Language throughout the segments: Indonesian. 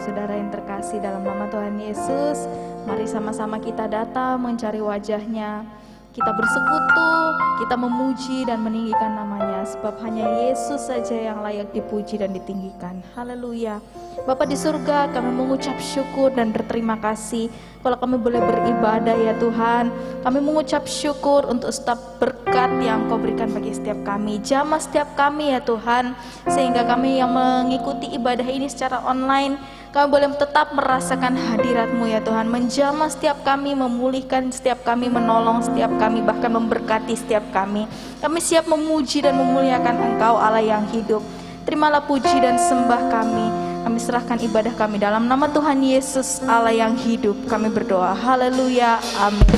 saudara yang terkasih dalam nama Tuhan Yesus, mari sama-sama kita datang mencari wajah-Nya. Kita bersekutu, kita memuji dan meninggikan namanya, sebab hanya Yesus saja yang layak dipuji dan ditinggikan. Haleluya. Bapa di surga, kami mengucap syukur dan berterima kasih kalau kami boleh beribadah ya Tuhan. Kami mengucap syukur untuk setiap berkat yang Kau berikan bagi setiap kami, jamah setiap kami ya Tuhan, sehingga kami yang mengikuti ibadah ini secara online, kami boleh tetap merasakan hadirat-Mu ya Tuhan, menjamah setiap kami, memulihkan setiap kami, menolong setiap kami, bahkan memberkati setiap kami. Kami siap memuji dan memuliakan Engkau Allah yang hidup. Terimalah puji dan sembah kami. Kami serahkan ibadah kami dalam nama Tuhan Yesus Allah yang hidup. Kami berdoa. Haleluya. Amin.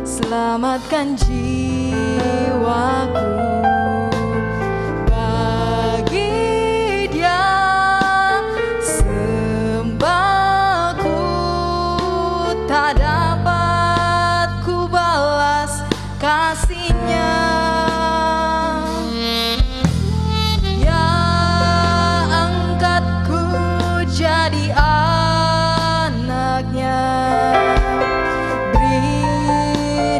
Selamatkan jiwaku, bagi Dia sembahku, tak dapat ku balas kasih-Nya. Ya angkatku jadi anak-Nya,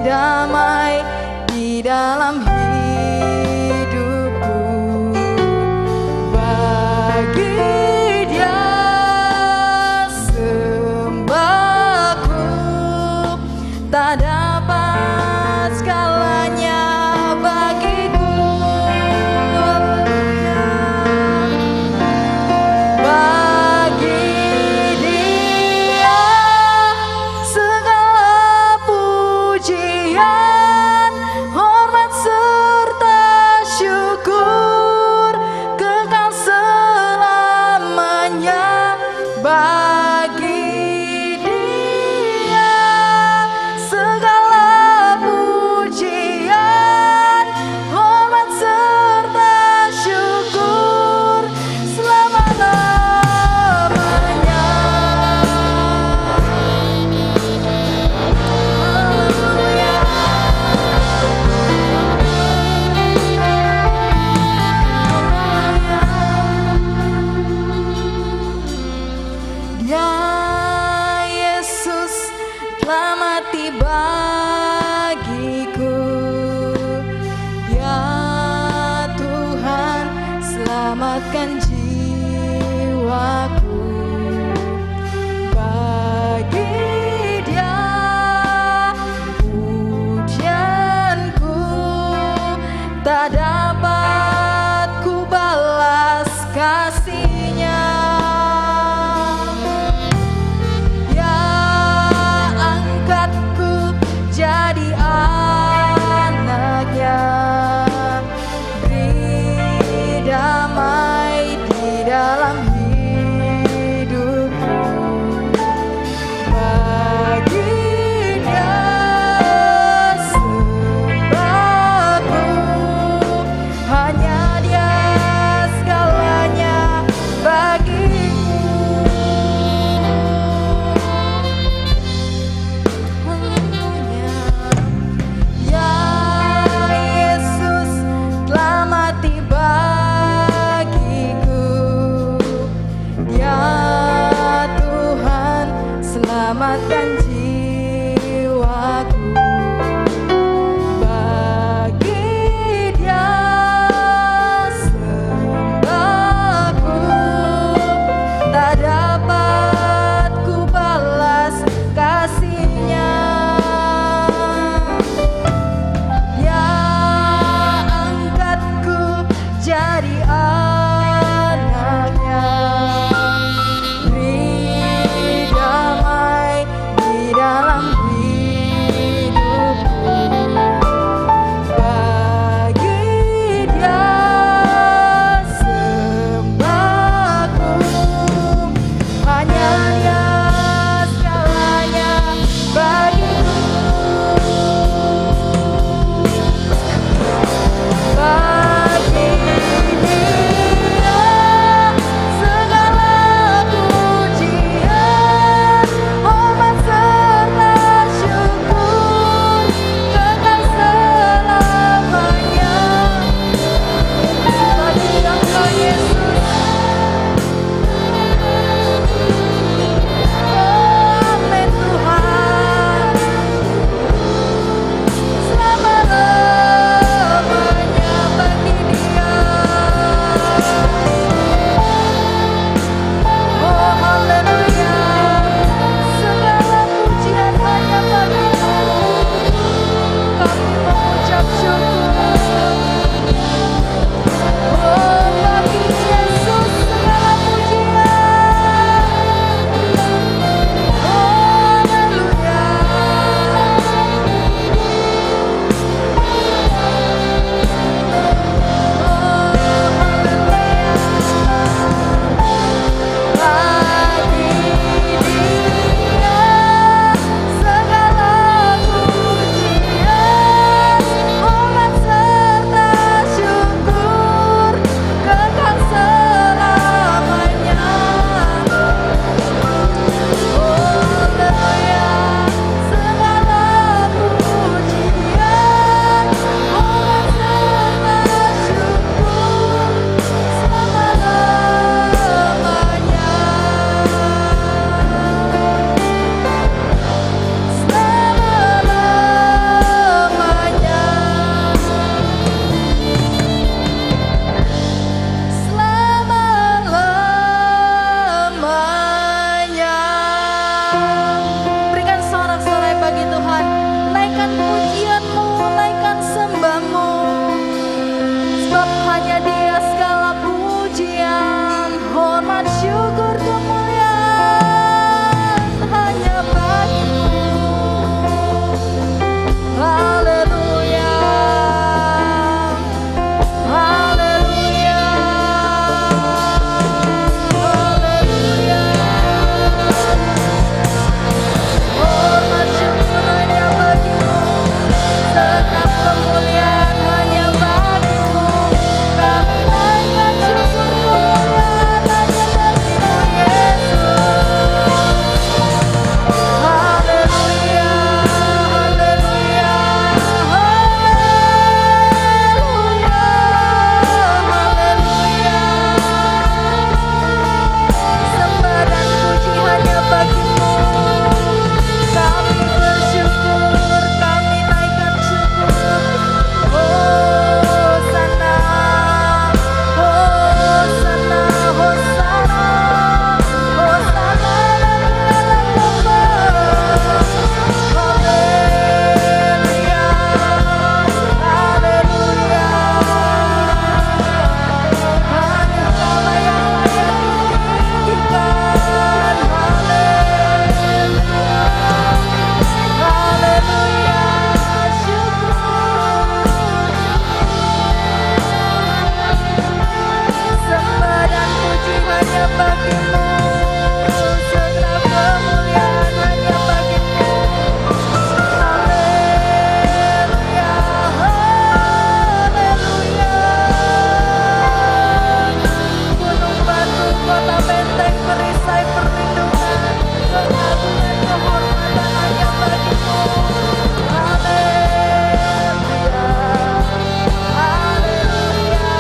damai di dalam hidupku, bagi Dia sembahku, tak dapat skalanya bagiku. Bagi Dia segala pujian, hormat serta syukur kekal selamanya. Bagi Dia segala pujian, hormat serta syukur selama-lamanya. Ya Yesus telah mati bagiku, ya Tuhan selamatkan jiwaku, bagi Dia pujianku, tak dapat ku balas kasih-Nya. Jadi anak-Nya, beri damai di dalam hidupku, bagi Dia sembahku, hanya Dia segalanya bagiku. Ya Yesus telah mati bagiku, ya Tuhan selamatkan jiwaku, bagi Dia sembahku, tak dapat ku balas kasih-Nya. Ya angkatku jadi anak-Nya, hanya bagimu, segenap kemuliaan hanya bagimu. Haleluya, haleluya. Gunung batu, kota benteng, perisai perlindungan, keagungan, kehormatan hanya bagimu. Haleluya, haleluya,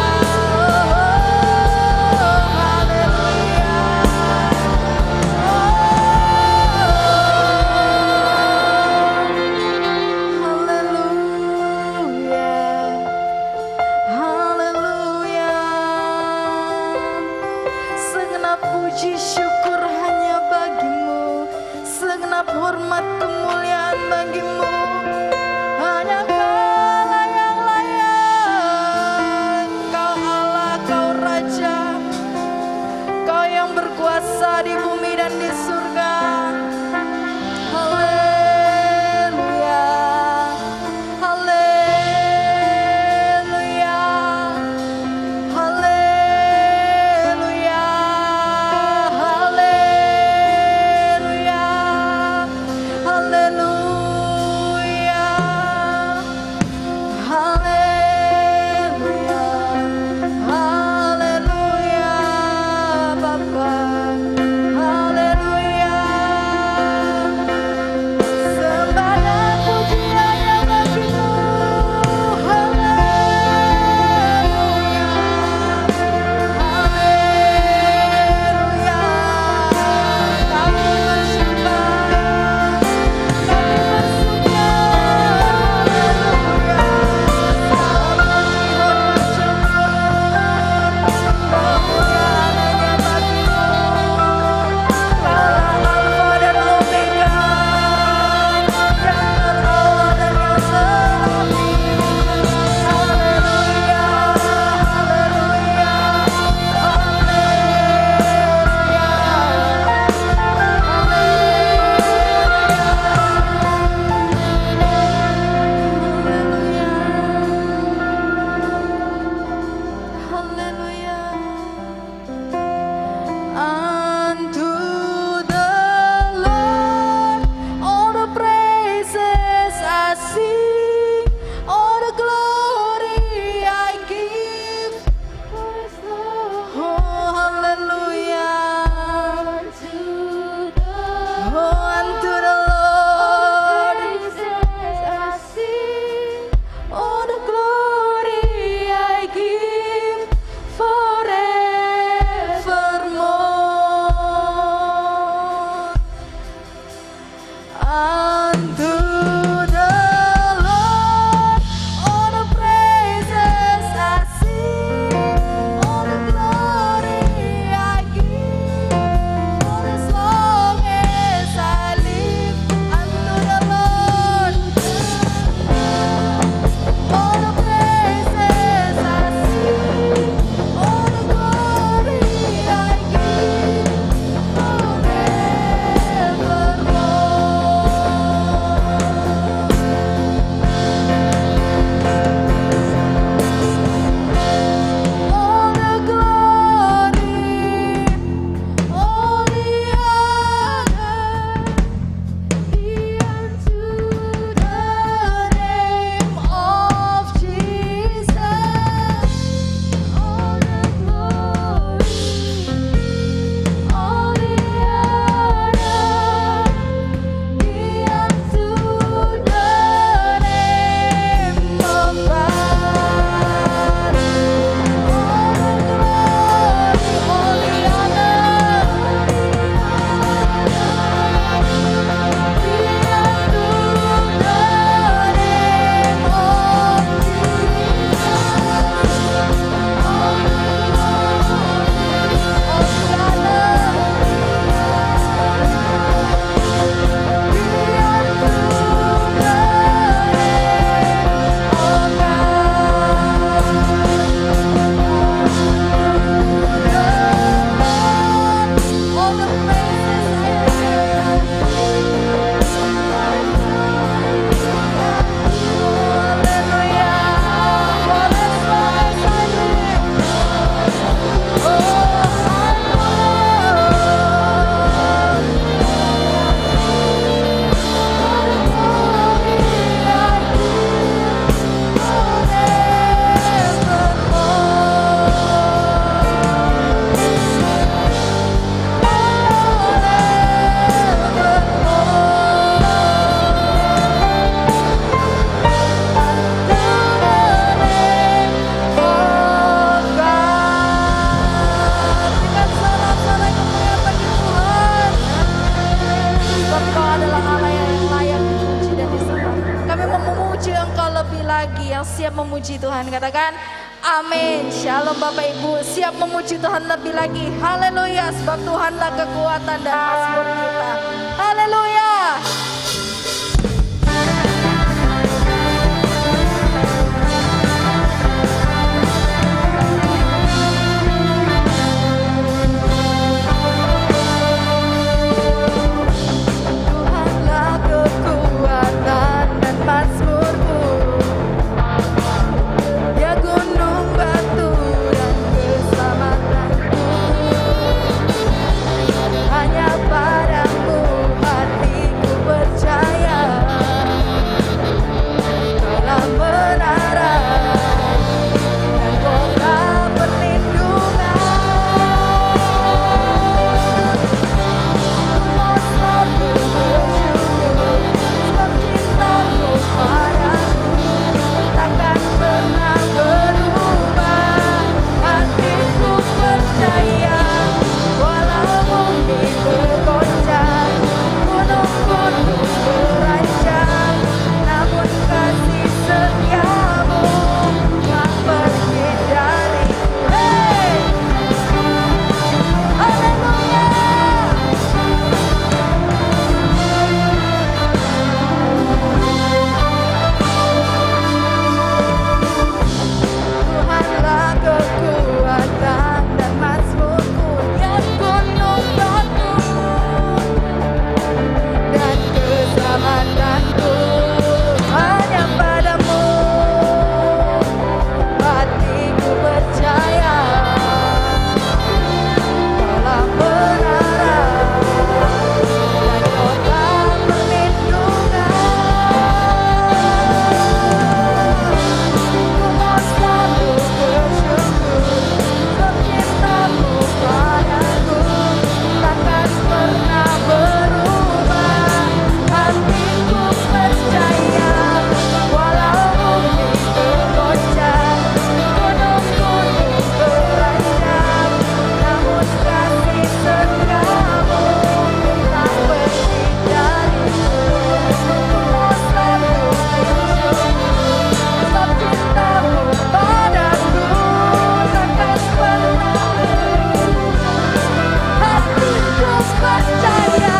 oh, haleluya, haleluya, haleluya. Segenap puji syukur hanya bagimu, segenap hormat kemuliaan bagimu. Hanya Kaulah yang layak, Kau Allah, Kau Raja, Kau yang berkuasa di bumi dan di surga. Haleluya, haleluya, haleluya, haleluya, haleluya. memuji Tuhan? Katakan amin. Shalom Bapak Ibu, siap memuji Tuhan lebih lagi. Haleluya, sebab Tuhanlah kekuatan dan mazmur kita. Haleluya. Tuhanlah kekuatan dan mazmurku, ya gunung batu dan keselamatanku. Hanya padamu hatiku percaya, telah menara dan kota perlindungan. Mau selalu bersyukur sebab cintamu padaku takkan pernah berubah. Hatiku percaya, walau bumi bergoncang, gunung-gunung beranjak, namun kasih setiamu tak pergi dariku. Hey! Haleluya! Tuhanlah kekuatan dan mazmurku, ya gunung batu dan keselamatanku. Hanya padamu hatiku percaya, telah menara dan kota perlindungan. Ku mau selalu bersyukur sebab cintamu padaku takkan pernah berubah. Hatiku percaya, walau bumi bergoncang, gunung-gunung beranjak, namun kasih setiamu tak pergi dariku. Ku mau selalu bersyukur sebab cintamu padaku takkan pernah berubah. Hatiku percaya,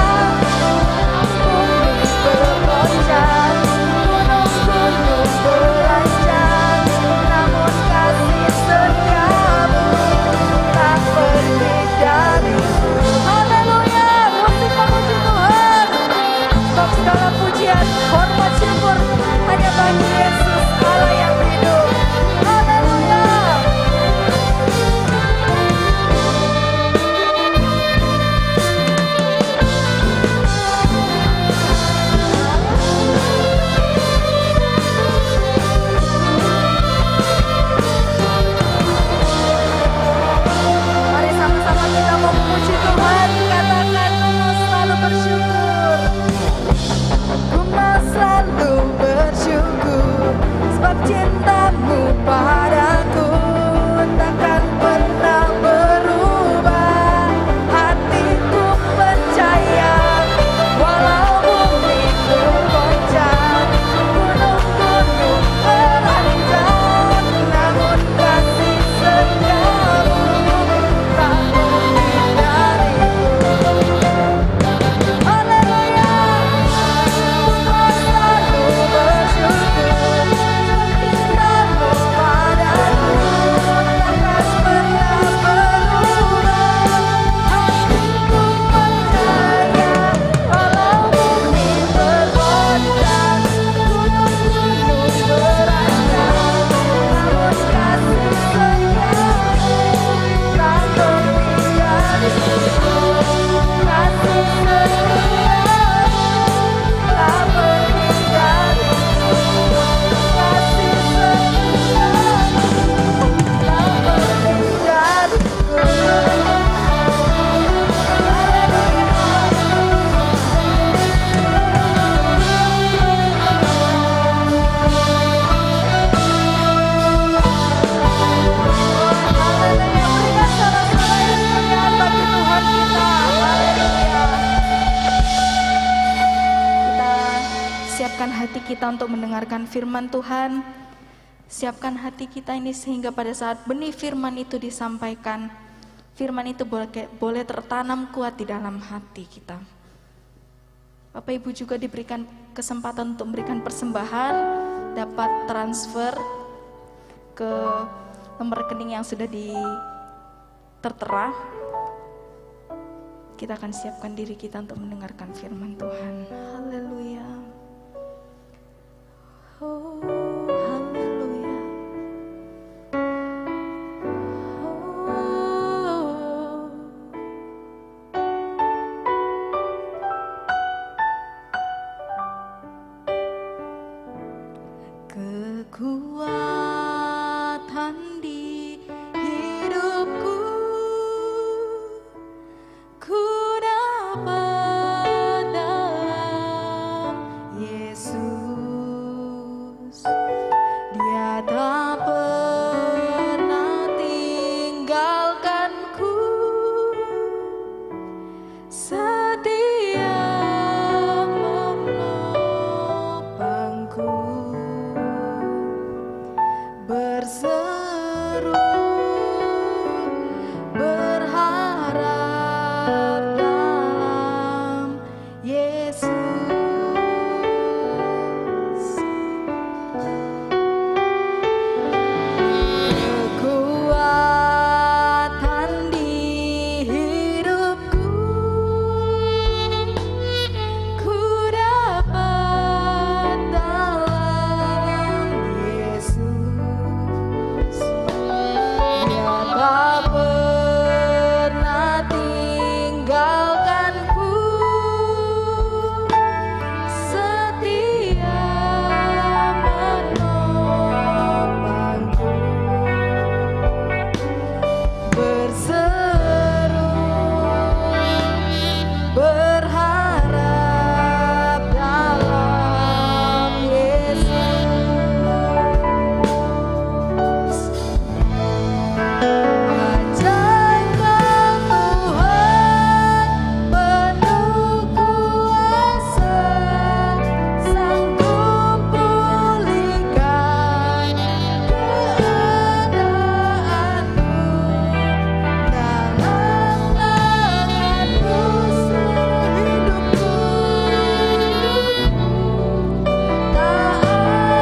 bumi bergoncang, gunung-gunung beranjak, namun kasih setiamu tak pergi dariku. Haleluya, musik memuji Tuhan. Sebab segala pujian, hormat, syukur hanya bagi Yesus Allah yang hidup. Haleluya. Mari sama-sama kita memuji Tuhan. Katakan ku mau selalu bersyukur. Ku mau selalu bersyukur sebab cintamu padaku takkan pernah berubah. Hatiku percaya, walau bumi bergoncang, gunung-gunung beranjak, namun kasih setiamu tak pergi dariku. Haleluya. Ku mau selalu bersyukur sebab cintamu padaku takkan pernah berubah. Hatiku percaya, walau bumi bergoncang, gunung-gunung beranjak, namun kasih setiamu tak pergi dariku. Kasih setiamu tak pergi dariku. Kasih setiamu tak pergi dariku. Haleluya, berikan sorak-sorai kemuliaan bagi Tuhan kita. Haleluya. Kita siapkan hati kita untuk mendengarkan firman Tuhan. Siapkan hati kita ini sehingga pada saat benih firman itu disampaikan, firman itu boleh tertanam kuat di dalam hati kita. Bapak Ibu juga diberikan kesempatan untuk memberikan persembahan, dapat transfer ke nomor rekening yang sudah tertera. Kita akan siapkan diri kita untuk mendengarkan firman Tuhan. Haleluya. Oh, haleluya. Oh. Kekuatan di hidupku, ku dapat dalam Yesus. Dia tak pernah tinggalkanku, setia menopangku, berseru berharap dalam Yesus. Kekuatan di hidupku, ku dapat dalam Yesus. Dia tak pernah tinggalkanku, setia menopangku, berseru berharap dalam Yesus. Ajaibkan Tuhan penuh kuasa, sanggup pulihkan keadaanku, dalam tangan-Mu sehidupku, tak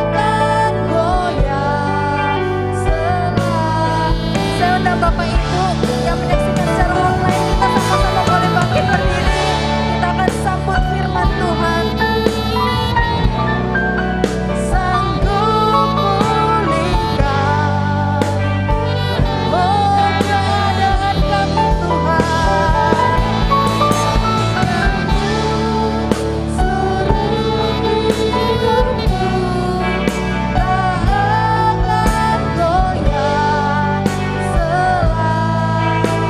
akan goyah selah. Saya undang Bapak Ibu yang menyaksikan secara online, kita sama-sama boleh bangkit berdiri. Kita akan sambut firman Tuhan. Sanggup pulihkan, oh keadaan kami Tuhan. Seluruh hidupku tak akan goyah selamanya,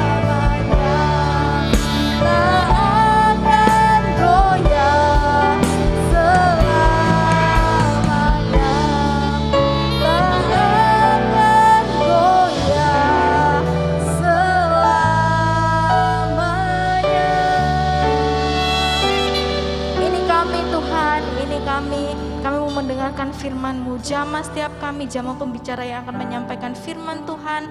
tak akan goyah selamanya, tak akan goyah selamanya. Ini kami Tuhan, ini kami mau mendengarkan firman-Mu. Jamah setiap kami, jamah pembicara yang akan menyampaikan firman Tuhan.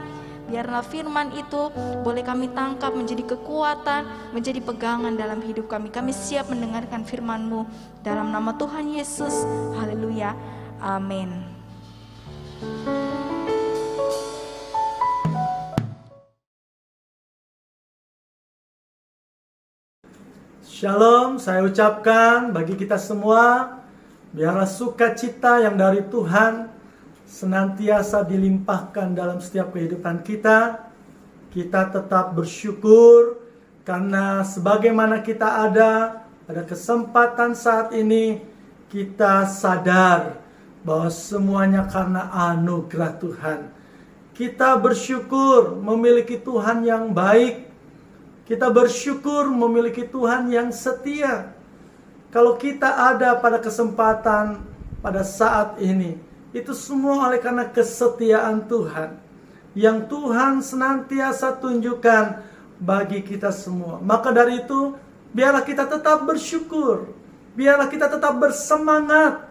Biarlah firman itu boleh kami tangkap menjadi kekuatan, menjadi pegangan dalam hidup kami. Kami siap mendengarkan firman-Mu dalam nama Tuhan Yesus. Haleluya. Amin. Shalom, saya ucapkan bagi kita semua, biarlah sukacita yang dari Tuhan senantiasa dilimpahkan dalam setiap kehidupan kita. Kita tetap bersyukur karena sebagaimana kita ada pada kesempatan saat ini, kita sadar bahwa semuanya karena anugerah Tuhan. Kita bersyukur memiliki Tuhan yang baik. Kita bersyukur memiliki Tuhan yang setia. Kalau kita ada pada kesempatan pada saat ini, itu semua oleh karena kesetiaan Tuhan yang Tuhan senantiasa tunjukkan bagi kita semua. Maka dari itu, biarlah kita tetap bersyukur, biarlah kita tetap bersemangat,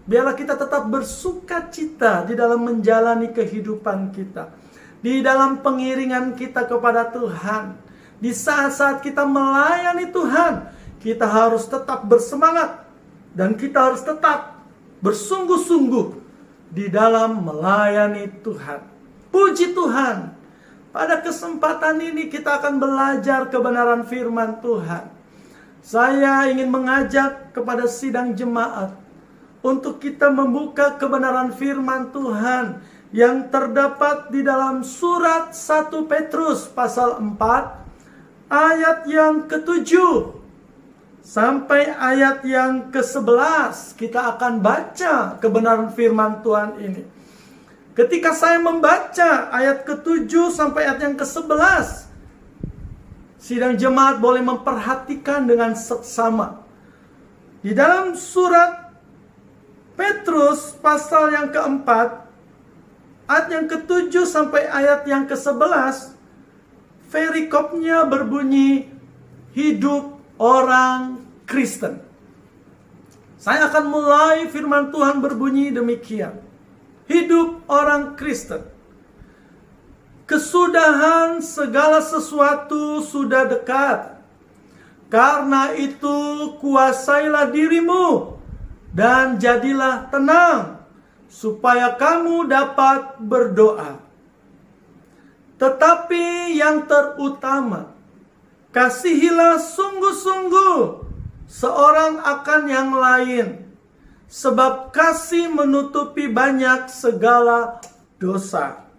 Biarlah kita tetap bersuka cita di dalam menjalani kehidupan kita, di dalam pengiringan kita kepada Tuhan. Di saat-saat kita melayani Tuhan, kita harus tetap bersemangat dan kita harus tetap bersungguh-sungguh di dalam melayani Tuhan. Puji Tuhan, pada kesempatan ini kita akan belajar kebenaran firman Tuhan. Saya ingin mengajak kepada sidang jemaat untuk kita membuka kebenaran firman Tuhan yang terdapat di dalam surat 1 Petrus pasal 4 ayat yang ke-7 sampai ayat yang ke-11. Kita akan baca kebenaran firman Tuhan ini. Ketika saya membaca ayat ke-7 sampai ayat yang ke-11, sidang jemaat boleh memperhatikan dengan seksama. Di dalam surat Petrus pasal yang keempat, ayat yang ke-7 sampai ayat yang ke-11, perikopnya berbunyi, hidup orang Kristen. Saya akan mulai firman Tuhan berbunyi demikian. Hidup orang Kristen. Kesudahan segala sesuatu sudah dekat. Karena itu kuasailah dirimu dan jadilah tenang, supaya kamu dapat berdoa. Tetapi yang terutama, kasihilah sungguh-sungguh seorang akan yang lain, sebab kasih menutupi banyak segala dosa.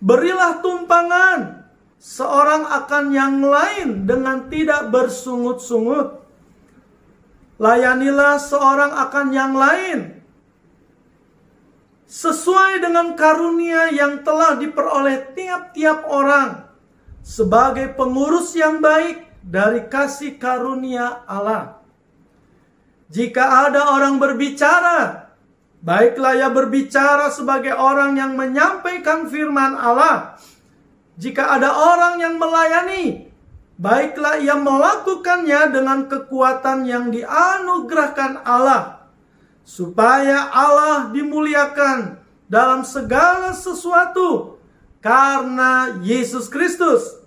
Berilah tumpangan seorang akan yang lain dengan tidak bersungut-sungut. Layanilah seorang akan yang lain sesuai dengan karunia yang telah diperoleh tiap-tiap orang, sebagai pengurus yang baik dari kasih karunia Allah. Jika ada orang berbicara, baiklah ia berbicara sebagai orang yang menyampaikan firman Allah. Jika ada orang yang melayani, baiklah ia melakukannya dengan kekuatan yang dianugerahkan Allah, supaya Allah dimuliakan dalam segala sesuatu karena Yesus Kristus.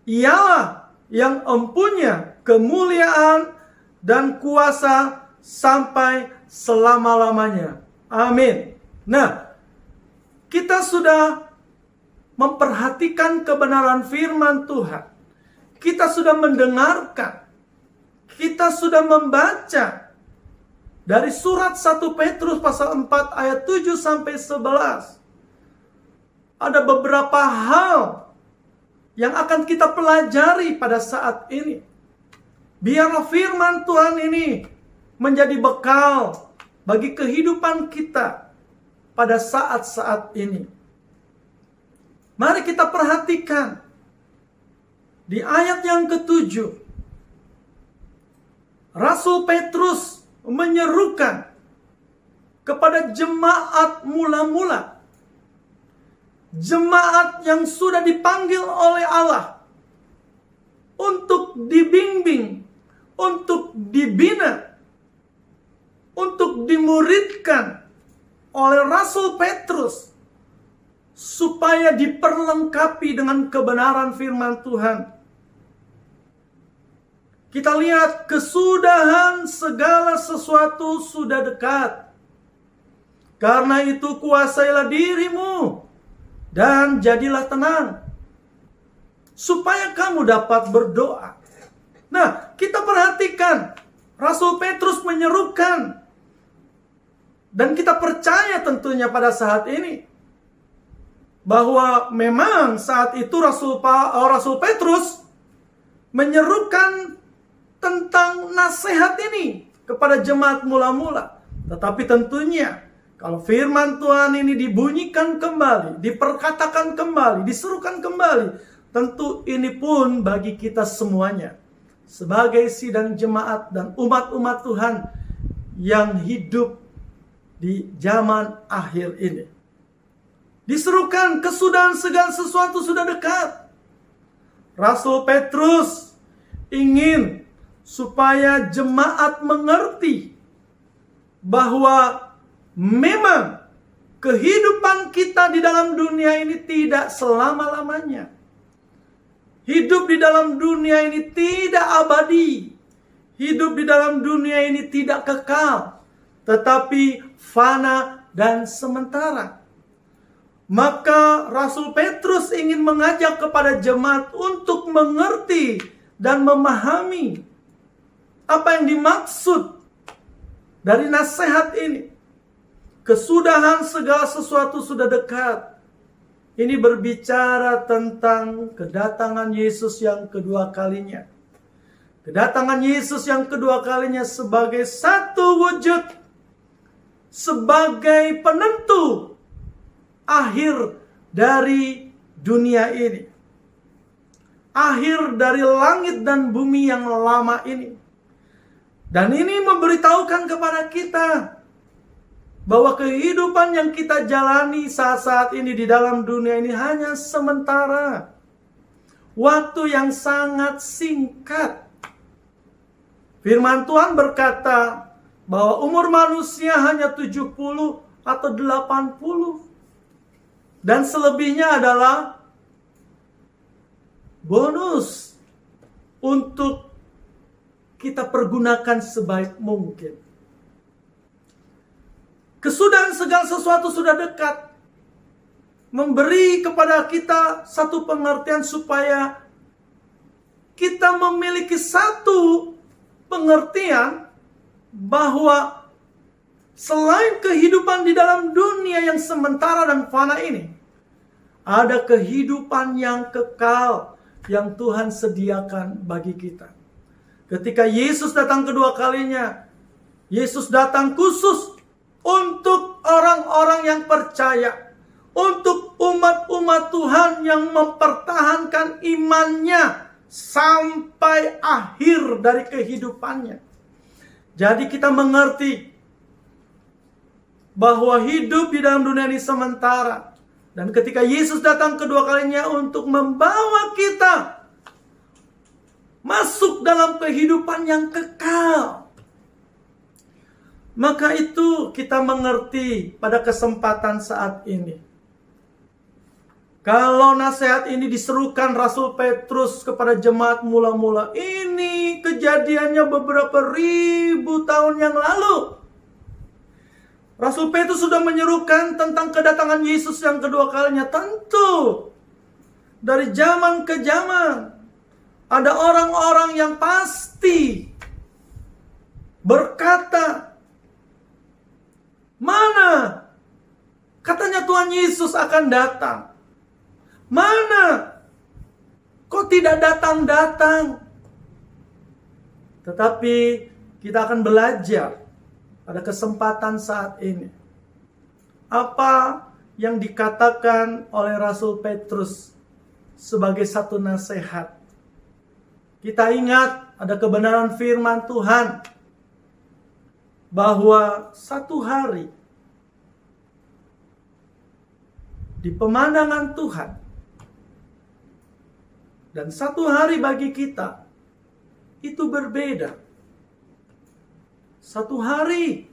Ialah yang empunya kemuliaan dan kuasa sampai selama-lamanya. Amin. Nah, kita sudah memperhatikan kebenaran firman Tuhan. Kita sudah mendengarkan. Kita sudah membaca dari surat 1 Petrus pasal 4 ayat 7 sampai 11. Ada beberapa hal yang akan kita pelajari pada saat ini. Biarlah firman Tuhan ini menjadi bekal bagi kehidupan kita pada saat-saat ini. Mari kita perhatikan di ayat yang ke-7. Rasul Petrus menyerukan kepada jemaat mula-mula, jemaat yang sudah dipanggil oleh Allah untuk dibimbing, untuk dibina, untuk dimuridkan oleh Rasul Petrus, supaya diperlengkapi dengan kebenaran firman Tuhan. Kita lihat, kesudahan segala sesuatu sudah dekat. Karena itu kuasailah dirimu dan jadilah tenang, supaya kamu dapat berdoa. Nah, kita perhatikan, Rasul Petrus menyerukan, dan kita percaya tentunya pada saat ini, bahwa memang saat itu Rasul Petrus menyerukan tentang nasihat ini kepada jemaat mula-mula. Tetapi tentunya kalau firman Tuhan ini dibunyikan kembali, diperkatakan kembali, diserukan kembali, tentu ini pun bagi kita semuanya sebagai sidang jemaat dan umat-umat Tuhan yang hidup di zaman akhir ini. Diserukan, kesudahan segala sesuatu sudah dekat. Rasul Petrus ingin supaya jemaat mengerti bahwa memang kehidupan kita di dalam dunia ini tidak selama-lamanya. Hidup di dalam dunia ini tidak abadi. Hidup di dalam dunia ini tidak kekal, tetapi fana dan sementara. Maka Rasul Petrus ingin mengajak kepada jemaat untuk mengerti dan memahami apa yang dimaksud dari nasihat ini. Kesudahan segala sesuatu sudah dekat. Ini berbicara tentang kedatangan Yesus yang kedua kalinya. Kedatangan Yesus yang kedua kalinya sebagai satu wujud, sebagai penentu akhir dari dunia ini. Akhir dari langit dan bumi yang lama ini. Dan ini memberitahukan kepada kita bahwa kehidupan yang kita jalani saat-saat ini di dalam dunia ini hanya sementara. Waktu yang sangat singkat. Firman Tuhan berkata bahwa umur manusia hanya 70 atau 80. Dan selebihnya adalah bonus untuk kita pergunakan sebaik mungkin. Kesudahan segala sesuatu sudah dekat. Memberi kepada kita satu pengertian supaya kita memiliki satu pengertian bahwa selain kehidupan di dalam dunia yang sementara dan fana ini, ada kehidupan yang kekal yang Tuhan sediakan bagi kita. Ketika Yesus datang kedua kalinya, Yesus datang khusus untuk orang-orang yang percaya, untuk umat-umat Tuhan yang mempertahankan imannya sampai akhir dari kehidupannya. Jadi kita mengerti bahwa hidup di dalam dunia ini sementara. Dan ketika Yesus datang kedua kalinya untuk membawa kita masuk dalam kehidupan yang kekal, maka itu kita mengerti pada kesempatan saat ini. Kalau nasihat ini diserukan Rasul Petrus kepada jemaat mula-mula, ini kejadiannya beberapa ribu tahun yang lalu. Rasul Petrus sudah menyerukan tentang kedatangan Yesus yang kedua kalinya. Tentu dari zaman ke zaman ada orang-orang yang pasti berkata, mana katanya Tuhan Yesus akan datang? Mana? Kok tidak datang-datang? Tetapi kita akan belajar pada kesempatan saat ini apa yang dikatakan oleh Rasul Petrus sebagai satu nasihat. Kita ingat ada kebenaran firman Tuhan bahwa satu hari di pemandangan Tuhan dan satu hari bagi kita itu berbeda. Satu hari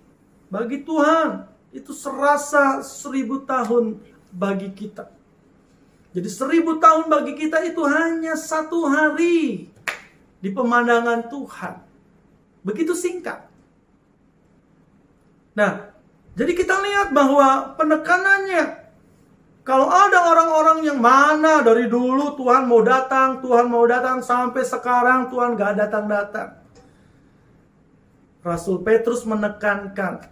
bagi Tuhan itu serasa 1000 tahun bagi kita. Jadi 1000 tahun bagi kita itu hanya satu hari di pemandangan Tuhan. Begitu singkat. Nah, jadi kita lihat bahwa penekanannya, kalau ada orang-orang yang mana dari dulu Tuhan mau datang sampai sekarang Tuhan gak datang-datang. Rasul Petrus menekankan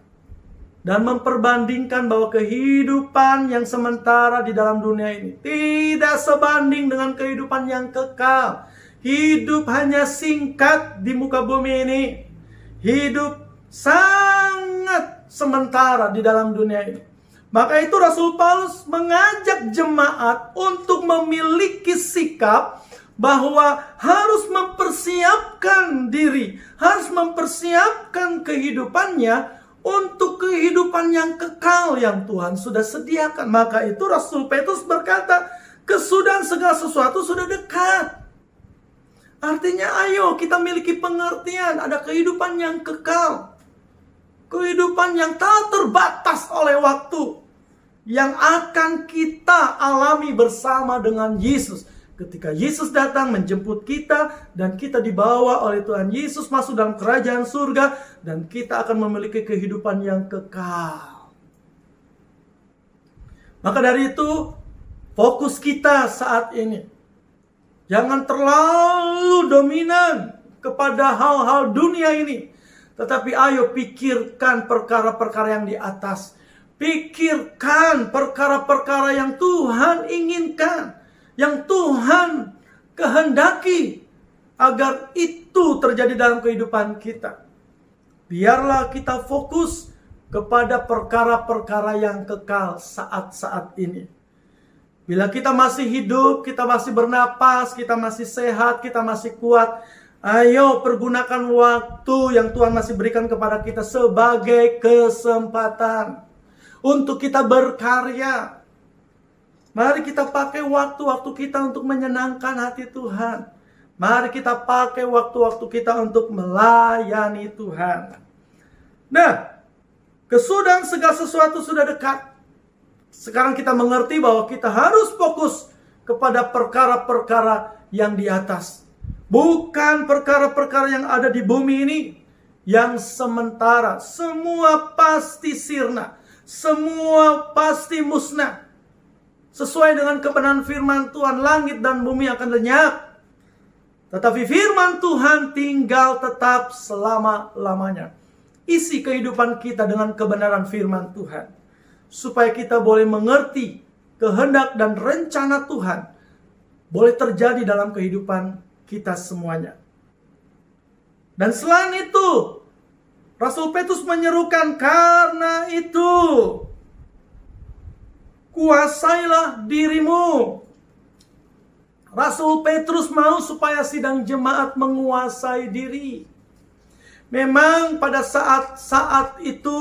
dan memperbandingkan bahwa kehidupan yang sementara di dalam dunia ini tidak sebanding dengan kehidupan yang kekal. Hidup hanya singkat di muka bumi ini. Hidup sangat sementara di dalam dunia ini. Maka itu Rasul Paulus mengajak jemaat untuk memiliki sikap bahwa harus mempersiapkan diri, harus mempersiapkan kehidupannya untuk kehidupan yang kekal yang Tuhan sudah sediakan. Maka itu Rasul Petrus berkata, kesudahan segala sesuatu sudah dekat. Artinya ayo kita miliki pengertian, ada kehidupan yang kekal. kehidupan yang tak terbatas oleh waktu, yang akan kita alami bersama dengan Yesus. Ketika Yesus datang menjemput kita dan kita dibawa oleh Tuhan Yesus masuk dalam kerajaan surga, dan kita akan memiliki kehidupan yang kekal. Maka dari itu, fokus kita saat ini jangan terlalu dominan kepada hal-hal dunia ini, tetapi ayo pikirkan perkara-perkara yang di atas. Pikirkan perkara-perkara yang Tuhan inginkan, yang Tuhan kehendaki agar itu terjadi dalam kehidupan kita. Biarlah kita fokus kepada perkara-perkara yang kekal saat-saat ini. Bila kita masih hidup, kita masih bernapas, kita masih sehat, kita masih kuat, ayo pergunakan waktu yang Tuhan masih berikan kepada kita sebagai kesempatan untuk kita berkarya. Mari kita pakai waktu-waktu kita untuk menyenangkan hati Tuhan. Mari kita pakai waktu-waktu kita untuk melayani Tuhan. Nah, kesudahan segala sesuatu sudah dekat. Sekarang kita mengerti bahwa kita harus fokus kepada perkara-perkara yang di atas. Bukan perkara-perkara yang ada di bumi ini, yang sementara. Semua pasti sirna, semua pasti musnah. Sesuai dengan kebenaran firman Tuhan, langit dan bumi akan lenyap, tetapi firman Tuhan tinggal tetap selama-lamanya. Isi kehidupan kita dengan kebenaran firman Tuhan, supaya kita boleh mengerti kehendak dan rencana Tuhan boleh terjadi dalam kehidupan kita semuanya. Dan selain itu, Rasul Petrus menyerukan, karena itu kuasailah dirimu. Rasul Petrus mau supaya sidang jemaat menguasai diri. Memang pada saat-saat itu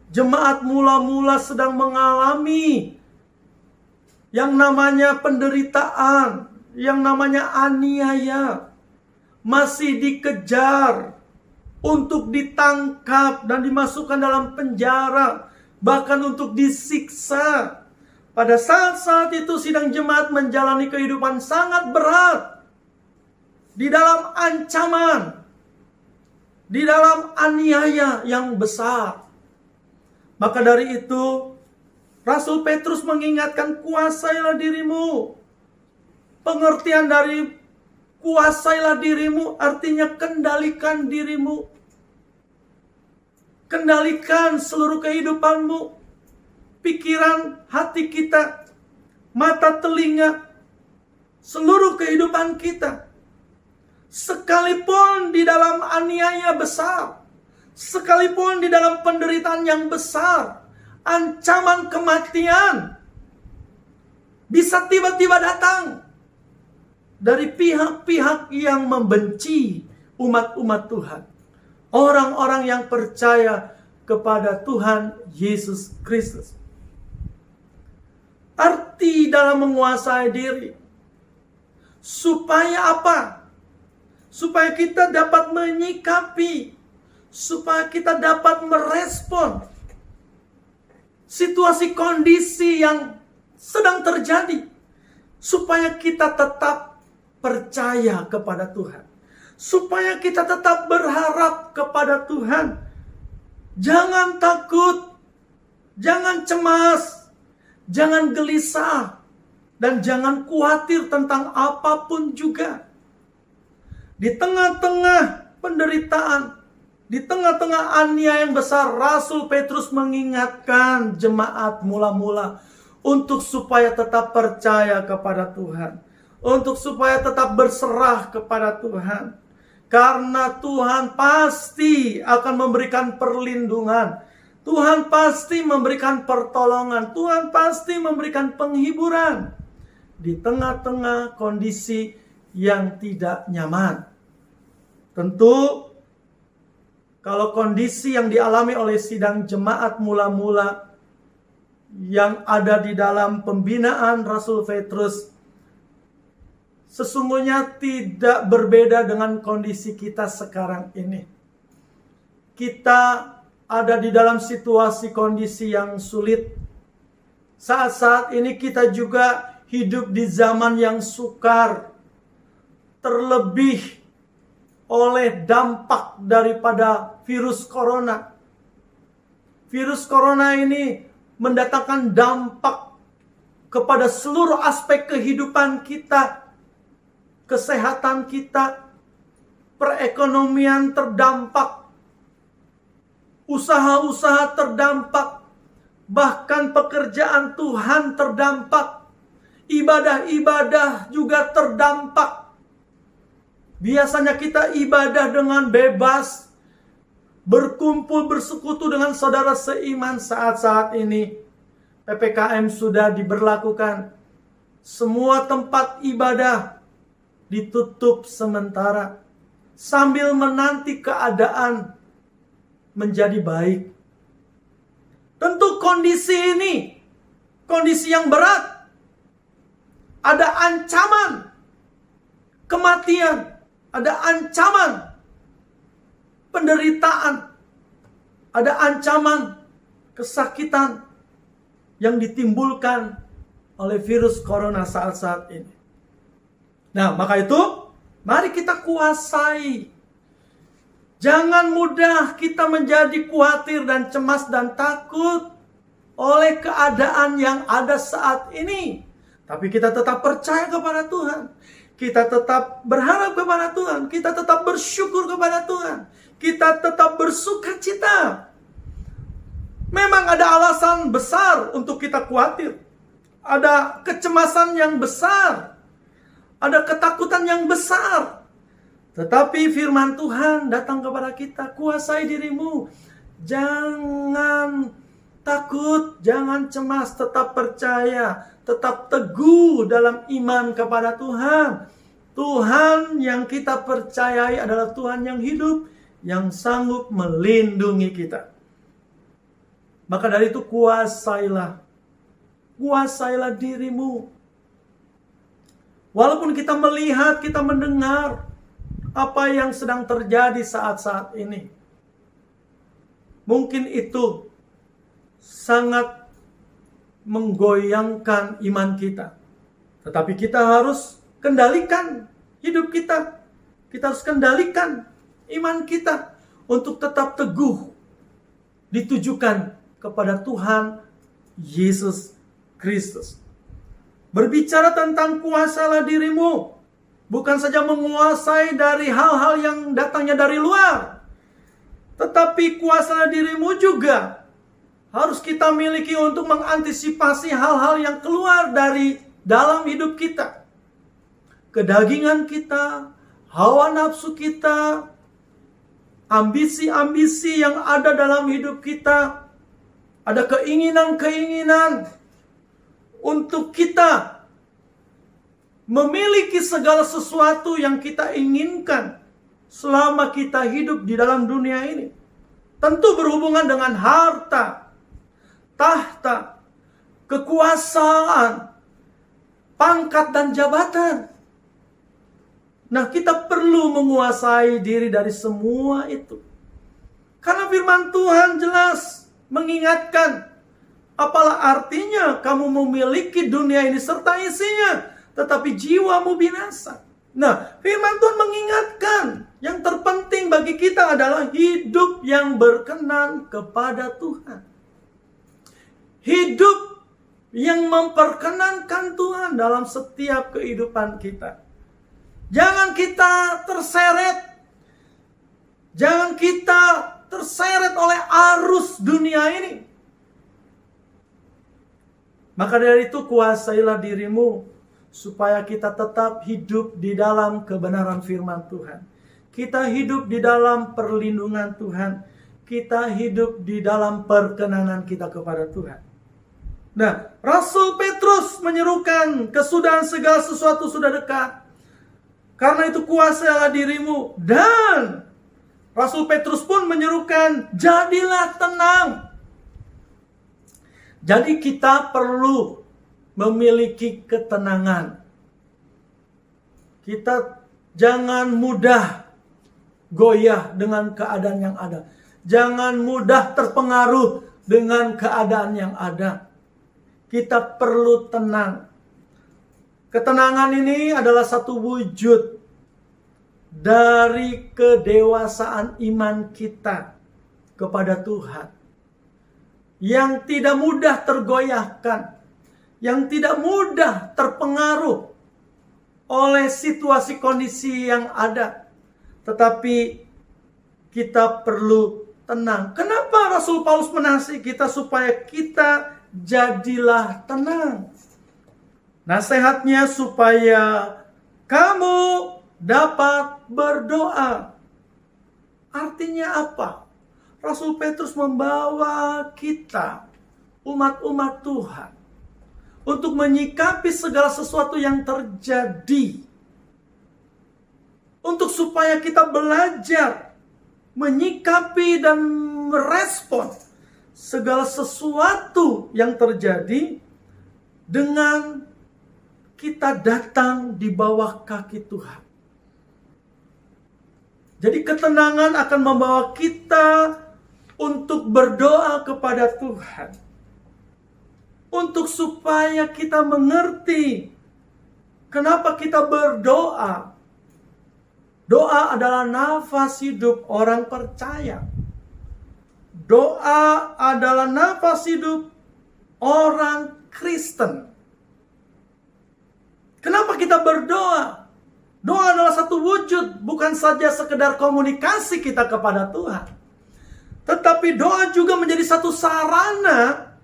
jemaat mula-mula sedang mengalami yang namanya penderitaan, yang namanya aniaya, masih dikejar untuk ditangkap dan dimasukkan dalam penjara, bahkan untuk disiksa. Pada saat-saat itu sidang jemaat menjalani kehidupan sangat berat, di dalam ancaman, di dalam aniaya yang besar. Maka dari itu Rasul Petrus mengingatkan, kuasailah dirimu. Pengertian dari kuasailah dirimu artinya kendalikan dirimu. Kendalikan seluruh kehidupanmu. Pikiran, hati kita, mata, telinga, seluruh kehidupan kita. Sekalipun di dalam aniaya besar, sekalipun di dalam penderitaan yang besar, ancaman kematian bisa tiba-tiba datang dari pihak-pihak yang membenci umat-umat Tuhan, orang-orang yang percaya kepada Tuhan Yesus Kristus. Arti dalam menguasai diri, supaya apa? Supaya kita dapat menyikapi, supaya kita dapat merespon situasi kondisi yang sedang terjadi, supaya kita tetap percaya kepada Tuhan, supaya kita tetap berharap kepada Tuhan. Jangan takut, jangan cemas, jangan gelisah, dan jangan khawatir tentang apapun juga. Di tengah-tengah penderitaan, di tengah-tengah aniaya yang besar, Rasul Petrus mengingatkan jemaat mula-mula untuk supaya tetap percaya kepada Tuhan, untuk supaya tetap berserah kepada Tuhan. Karena Tuhan pasti akan memberikan perlindungan, Tuhan pasti memberikan pertolongan, Tuhan pasti memberikan penghiburan di tengah-tengah kondisi yang tidak nyaman. Tentu kalau kondisi yang dialami oleh sidang jemaat mula-mula yang ada di dalam pembinaan Rasul Petrus sesungguhnya tidak berbeda dengan kondisi kita sekarang ini. Kita ada di dalam situasi kondisi yang sulit. Saat-saat ini kita juga hidup di zaman yang sukar, terlebih oleh dampak daripada virus corona. Virus corona ini mendatangkan dampak kepada seluruh aspek kehidupan kita, kesehatan kita, perekonomian terdampak, usaha-usaha terdampak, bahkan pekerjaan Tuhan terdampak, ibadah-ibadah juga terdampak. Biasanya kita ibadah dengan bebas, berkumpul bersekutu dengan saudara seiman. Saat-saat ini PPKM sudah diberlakukan. Semua tempat ibadah ditutup sementara sambil menanti keadaan menjadi baik. Tentu kondisi ini kondisi yang berat. Ada ancaman kematian, ada ancaman penderitaan, ada ancaman kesakitan yang ditimbulkan oleh virus corona saat-saat ini. Nah, maka itu mari kita kuasai. Jangan mudah kita menjadi khawatir dan cemas dan takut oleh keadaan yang ada saat ini. Tapi kita tetap percaya kepada Tuhan. Kita tetap berharap kepada Tuhan. Kita tetap bersyukur kepada Tuhan. Kita tetap bersuka cita. Memang ada alasan besar untuk kita khawatir. Ada kecemasan yang besar. Ada ketakutan yang besar. Tetapi firman Tuhan datang kepada kita, kuasai dirimu. Jangan takut, jangan cemas, tetap percaya, tetap teguh dalam iman kepada Tuhan. Tuhan yang kita percayai adalah Tuhan yang hidup, yang sanggup melindungi kita. Maka dari itu kuasailah dirimu. Walaupun kita melihat, kita mendengar apa yang sedang terjadi saat-saat ini, mungkin itu sangat menggoyangkan iman kita. Tetapi kita harus kendalikan hidup kita. Kita harus kendalikan iman kita untuk tetap teguh ditujukan kepada Tuhan Yesus Kristus. Berbicara tentang kuasalah dirimu, bukan saja menguasai dari hal-hal yang datangnya dari luar, tetapi kuasalah dirimu juga harus kita miliki untuk mengantisipasi hal-hal yang keluar dari dalam hidup kita. Kedagingan kita, hawa nafsu kita, ambisi-ambisi yang ada dalam hidup kita, ada keinginan-keinginan untuk kita memiliki segala sesuatu yang kita inginkan selama kita hidup di dalam dunia ini. Tentu berhubungan dengan harta, tahta, kekuasaan, pangkat dan jabatan. Nah, kita perlu menguasai diri dari semua itu. Karena firman Tuhan jelas mengingatkan, apalah artinya kamu memiliki dunia ini serta isinya, tetapi jiwamu binasa. Nah, firman Tuhan mengingatkan, yang terpenting bagi kita adalah hidup yang berkenan kepada Tuhan. Hidup yang memperkenankan Tuhan dalam setiap kehidupan kita. Jangan kita terseret oleh arus dunia ini. Maka dari itu kuasailah dirimu supaya kita tetap hidup di dalam kebenaran firman Tuhan. Kita hidup di dalam perlindungan Tuhan. Kita hidup di dalam perkenanan kita kepada Tuhan. Nah, Rasul Petrus menyerukan kesudahan segala sesuatu sudah dekat. Karena itu kuasailah dirimu. Dan Rasul Petrus pun menyerukan, jadilah tenang. Jadi kita perlu memiliki ketenangan. Kita jangan mudah goyah dengan keadaan yang ada. Jangan mudah terpengaruh dengan keadaan yang ada. Kita perlu tenang. Ketenangan ini adalah satu wujud dari kedewasaan iman kita kepada Tuhan. Yang tidak mudah tergoyahkan, yang tidak mudah terpengaruh oleh situasi kondisi yang ada. Tetapi kita perlu tenang. Kenapa Rasul Paulus menasihati kita supaya kita jadilah tenang? Nasihatnya supaya kamu dapat berdoa. Artinya apa? Rasul Petrus membawa kita, umat-umat Tuhan, untuk menyikapi segala sesuatu yang terjadi. Untuk supaya kita belajar menyikapi dan merespon segala sesuatu yang terjadi dengan kita datang di bawah kaki Tuhan. Jadi ketenangan akan membawa kita untuk berdoa kepada Tuhan. Untuk supaya kita mengerti kenapa kita berdoa. Doa adalah nafas hidup orang percaya. Doa adalah nafas hidup orang Kristen. Kenapa kita berdoa? Doa adalah satu wujud, bukan saja sekedar komunikasi kita kepada Tuhan. Tetapi doa juga menjadi satu sarana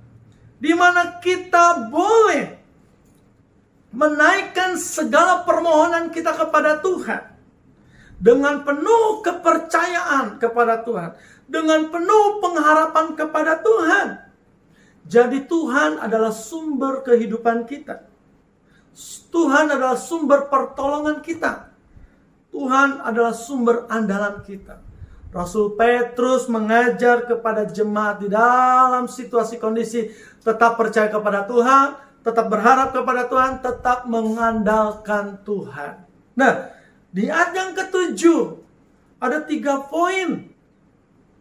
di mana kita boleh menaikkan segala permohonan kita kepada Tuhan. Dengan penuh kepercayaan kepada Tuhan. Dengan penuh pengharapan kepada Tuhan. Jadi Tuhan adalah sumber kehidupan kita. Tuhan adalah sumber pertolongan kita. Tuhan adalah sumber andalan kita. Rasul Petrus mengajar kepada jemaat di dalam situasi kondisi tetap percaya kepada Tuhan, tetap berharap kepada Tuhan, tetap mengandalkan Tuhan. Nah, di ayat yang ke-7 ada 3 poin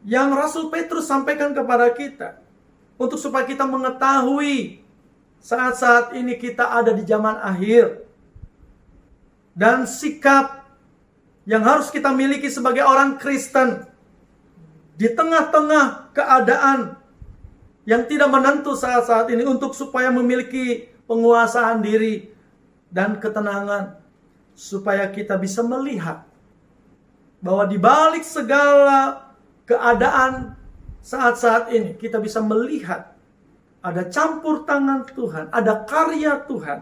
yang Rasul Petrus sampaikan kepada kita untuk supaya kita mengetahui saat-saat ini kita ada di zaman akhir. Dan sikap yang harus kita miliki sebagai orang Kristen di tengah-tengah keadaan yang tidak menentu saat-saat ini, untuk supaya memiliki penguasaan diri dan ketenangan, supaya kita bisa melihat bahwa di balik segala keadaan saat-saat ini kita bisa melihat ada campur tangan Tuhan, ada karya Tuhan,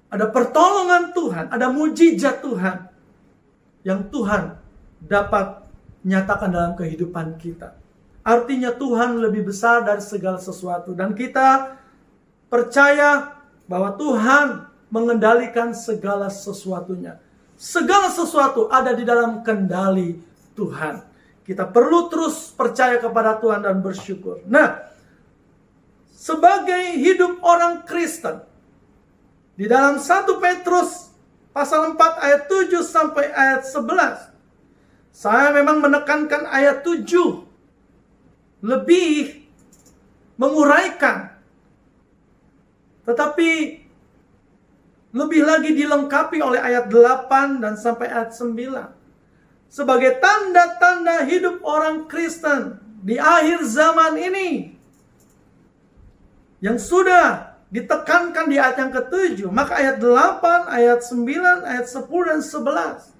ada pertolongan Tuhan, ada mujizat Tuhan yang Tuhan dapat nyatakan dalam kehidupan kita. Artinya Tuhan lebih besar dari segala sesuatu, dan kita percaya bahwa Tuhan mengendalikan segala sesuatunya. Segala sesuatu ada di dalam kendali Tuhan. Kita perlu terus percaya kepada Tuhan dan bersyukur. Nah, sebagai hidup orang Kristen, di dalam 1 Petrus pasal 4 ayat 7 sampai ayat 11, saya memang menekankan ayat 7 lebih menguraikan, tetapi lebih lagi dilengkapi oleh ayat 8 dan sampai ayat 9. Sebagai tanda-tanda hidup orang Kristen di akhir zaman ini, yang sudah ditekankan di ayat yang ke-7, maka ayat 8, ayat 9, ayat 10 dan 11,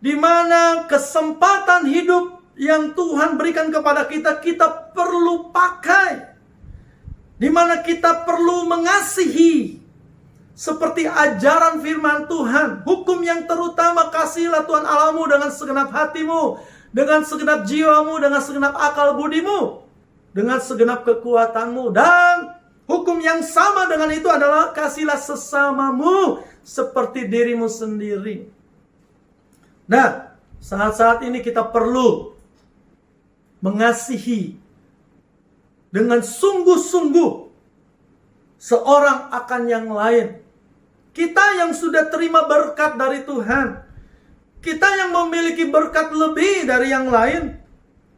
di mana kesempatan hidup yang Tuhan berikan kepada kita, kita perlu pakai. Di mana kita perlu mengasihi seperti ajaran firman Tuhan. Hukum yang terutama, kasihilah Tuhan Allahmu dengan segenap hatimu, dengan segenap jiwamu, dengan segenap akal budimu, dengan segenap kekuatanmu. Dan hukum yang sama dengan itu adalah kasihilah sesamamu seperti dirimu sendiri. Nah, saat-saat ini kita perlu mengasihi dengan sungguh-sungguh seorang akan yang lain. Kita yang sudah terima berkat dari Tuhan, kita yang memiliki berkat lebih dari yang lain,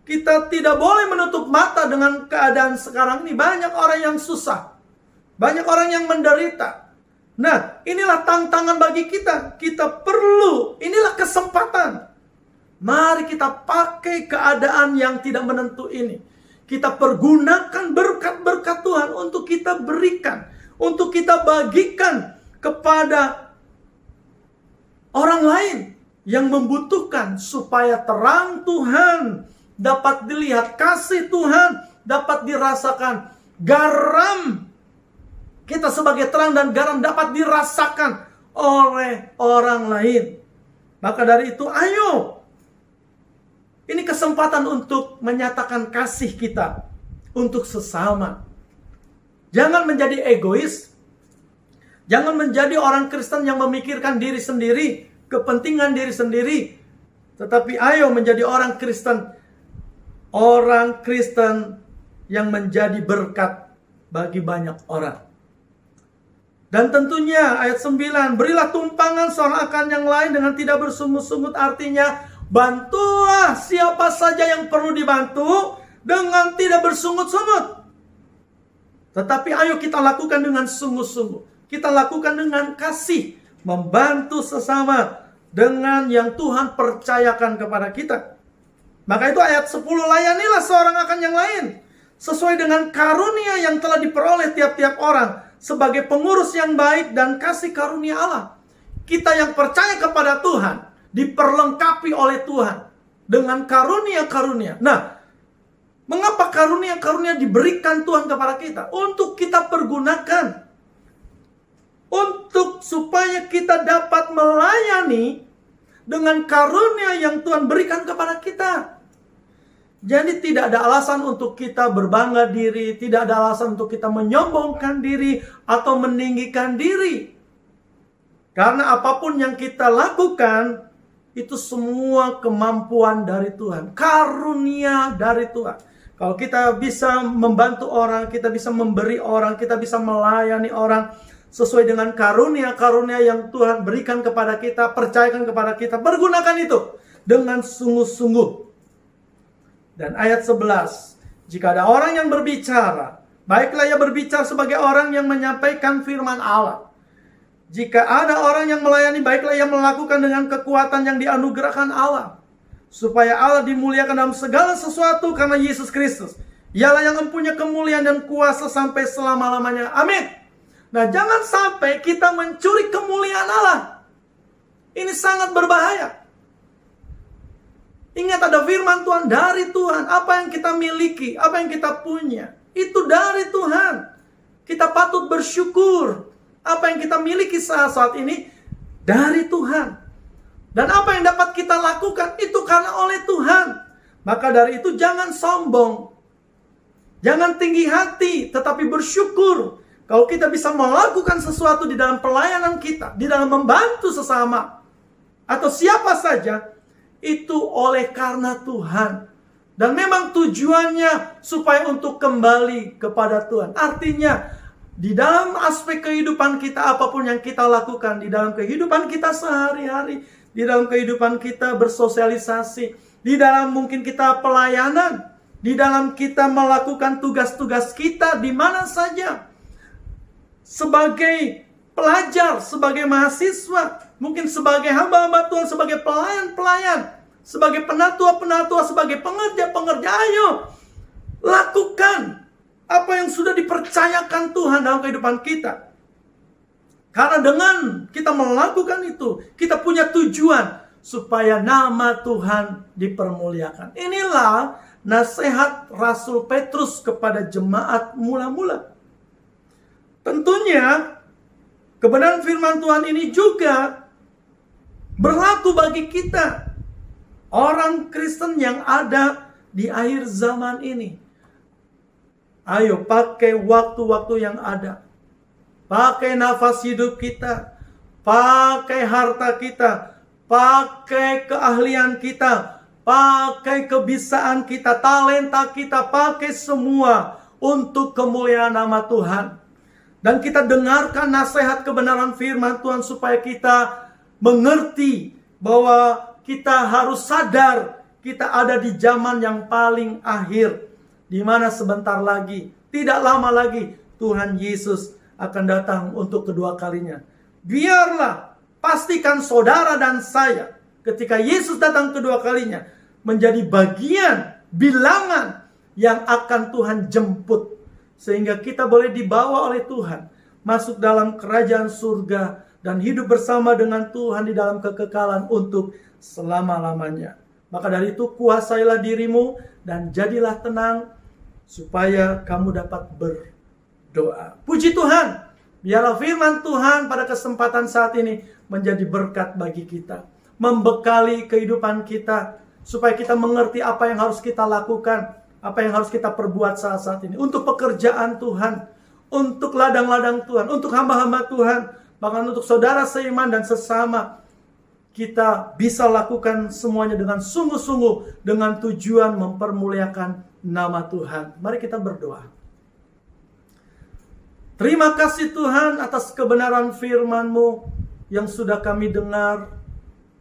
Kita tidak boleh menutup mata dengan keadaan sekarang ini. Banyak orang yang susah. Banyak orang yang menderita. Nah, inilah tantangan bagi kita. Kita perlu, inilah kesempatan. Mari kita pakai keadaan yang tidak menentu ini. Kita pergunakan berkat-berkat Tuhan untuk kita berikan. Untuk kita bagikan kepada orang lain yang membutuhkan, supaya terang Tuhan dapat dilihat, kasih Tuhan dapat dirasakan, garam kita sebagai terang dan garam dapat dirasakan oleh orang lain. Maka dari itu, ayo, ini kesempatan untuk menyatakan kasih kita untuk sesama. Jangan menjadi egois. Jangan menjadi orang Kristen yang memikirkan diri sendiri, kepentingan diri sendiri. Tetapi ayo menjadi orang Kristen yang menjadi berkat bagi banyak orang. Dan tentunya ayat 9, berilah tumpangan seorang akan yang lain dengan tidak bersungut-sungut. Artinya, bantulah siapa saja yang perlu dibantu dengan tidak bersungut-sungut. Tetapi ayo kita lakukan dengan sungguh-sungguh. Kita lakukan dengan kasih, membantu sesama dengan yang Tuhan percayakan kepada kita. Maka itu ayat 10, layanilah seorang akan yang lain sesuai dengan karunia yang telah diperoleh tiap-tiap orang sebagai pengurus yang baik dan kasih karunia Allah. Kita yang percaya kepada Tuhan diperlengkapi oleh Tuhan dengan karunia-karunia. Nah, mengapa karunia-karunia diberikan Tuhan kepada kita? Untuk kita pergunakan, untuk supaya kita dapat melayani dengan karunia yang Tuhan berikan kepada kita. Jadi tidak ada alasan untuk kita berbangga diri, tidak ada alasan untuk kita menyombongkan diri atau meninggikan diri. Karena apapun yang kita lakukan, itu semua kemampuan dari Tuhan, karunia dari Tuhan. Kalau kita bisa membantu orang, kita bisa memberi orang, kita bisa melayani orang sesuai dengan karunia-karunia yang Tuhan berikan kepada kita, percayakan kepada kita, pergunakan itu dengan sungguh-sungguh. Dan ayat 11, jika ada orang yang berbicara, baiklah ia berbicara sebagai orang yang menyampaikan firman Allah. Jika ada orang yang melayani, baiklah ia melakukan dengan kekuatan yang dianugerahkan Allah, supaya Allah dimuliakan dalam segala sesuatu karena Yesus Kristus. Ialah yang mempunyai kemuliaan dan kuasa sampai selama-lamanya. Amin. Nah, jangan sampai kita mencuri kemuliaan Allah. Ini sangat berbahaya. Ingat, ada firman Tuhan dari Tuhan. Apa yang kita miliki, apa yang kita punya, itu dari Tuhan. Kita patut bersyukur. Apa yang kita miliki saat ini dari Tuhan. Dan apa yang dapat kita lakukan, itu karena oleh Tuhan. Maka dari itu jangan sombong. Jangan tinggi hati, tetapi bersyukur. Kalau kita bisa melakukan sesuatu di dalam pelayanan kita, di dalam membantu sesama, atau siapa saja, itu oleh karena Tuhan. Dan memang tujuannya supaya untuk kembali kepada Tuhan. Artinya, di dalam aspek kehidupan kita, apapun yang kita lakukan, di dalam kehidupan kita sehari-hari, di dalam kehidupan kita bersosialisasi, di dalam mungkin kita pelayanan, di dalam kita melakukan tugas-tugas kita di mana saja, sebagai pelajar, sebagai mahasiswa, mungkin sebagai hamba-hamba Tuhan, sebagai pelayan-pelayan, sebagai penatua-penatua, sebagai pengerja-pengerja, ayo lakukan apa yang sudah dipercayakan Tuhan dalam kehidupan kita. Karena dengan kita melakukan itu, kita punya tujuan supaya nama Tuhan dipermuliakan. Inilah nasihat Rasul Petrus kepada jemaat mula-mula. Tentunya kebenaran firman Tuhan ini juga berlaku bagi kita, orang Kristen yang ada di akhir zaman ini. Ayo pakai waktu-waktu yang ada. Pakai nafas hidup kita, pakai harta kita, pakai keahlian kita, pakai kebisaan kita, talenta kita, pakai semua untuk kemuliaan nama Tuhan. Dan kita dengarkan nasihat kebenaran firman Tuhan supaya kita mengerti bahwa kita harus sadar kita ada di zaman yang paling akhir, di mana sebentar lagi, tidak lama lagi, Tuhan Yesus akan datang untuk kedua kalinya. Biarlah pastikan saudara dan saya, ketika Yesus datang kedua kalinya, menjadi bagian bilangan yang akan Tuhan jemput, sehingga kita boleh dibawa oleh Tuhan masuk dalam kerajaan surga dan hidup bersama dengan Tuhan di dalam kekekalan untuk selama-lamanya. Maka dari itu kuasailah dirimu dan jadilah tenang supaya kamu dapat berdoa. Puji Tuhan, biarlah firman Tuhan pada kesempatan saat ini menjadi berkat bagi kita, membekali kehidupan kita, supaya kita mengerti apa yang harus kita lakukan, apa yang harus kita perbuat saat-saat ini untuk pekerjaan Tuhan, untuk ladang-ladang Tuhan, untuk hamba-hamba Tuhan, bahkan untuk saudara seiman dan sesama. Kita bisa lakukan semuanya dengan sungguh-sungguh, dengan tujuan mempermuliakan nama Tuhan. Mari kita berdoa. Terima kasih Tuhan atas kebenaran firman-Mu yang sudah kami dengar.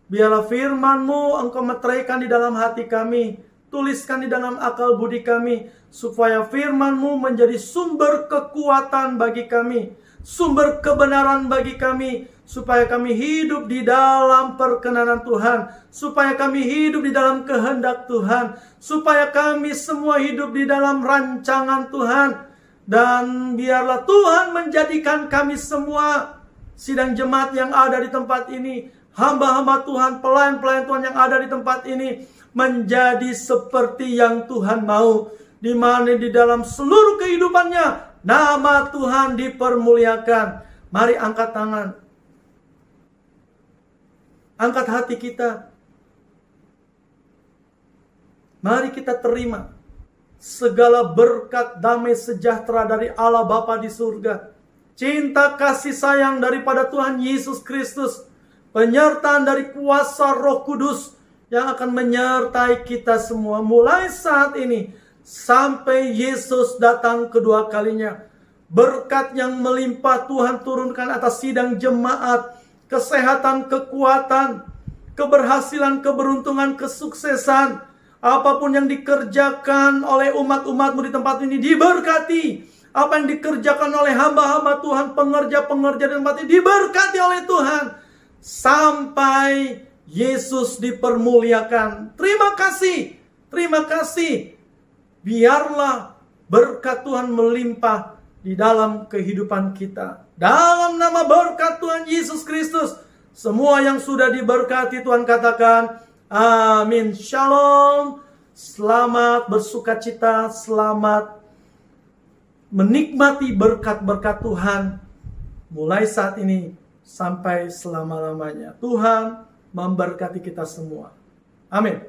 Biarlah firman-Mu Engkau meteraikan di dalam hati kami, tuliskan di dalam akal budi kami, supaya firman-Mu menjadi sumber kekuatan bagi kami, sumber kebenaran bagi kami, supaya kami hidup di dalam perkenanan Tuhan, supaya kami hidup di dalam kehendak Tuhan, supaya kami semua hidup di dalam rancangan Tuhan. Dan biarlah Tuhan menjadikan kami semua, sidang jemaat yang ada di tempat ini, hamba-hamba Tuhan, pelayan-pelayan Tuhan yang ada di tempat ini, menjadi seperti yang Tuhan mau, di mana di dalam seluruh kehidupannya nama Tuhan dipermuliakan. Mari angkat tangan, angkat hati kita. Mari kita terima segala berkat damai sejahtera dari Allah Bapa di surga, cinta kasih sayang daripada Tuhan Yesus Kristus, penyertaan dari kuasa Roh Kudus yang akan menyertai kita semua mulai saat ini sampai Yesus datang kedua kalinya. Berkat yang melimpah Tuhan turunkan atas sidang jemaat, kesehatan, kekuatan, keberhasilan, keberuntungan, kesuksesan. Apapun yang dikerjakan oleh umat-umat-Mu di tempat ini diberkati. Apa yang dikerjakan oleh hamba-hamba Tuhan, pengerja-pengerja di tempat ini diberkati oleh Tuhan, sampai Yesus dipermuliakan. Terima kasih, terima kasih. Biarlah berkat Tuhan melimpah di dalam kehidupan kita. Dalam nama berkat Tuhan Yesus Kristus, semua yang sudah diberkati Tuhan katakan amin. Shalom. Selamat bersukacita, selamat menikmati berkat-berkat Tuhan mulai saat ini sampai selama-lamanya. Tuhan memberkati kita semua. Amin.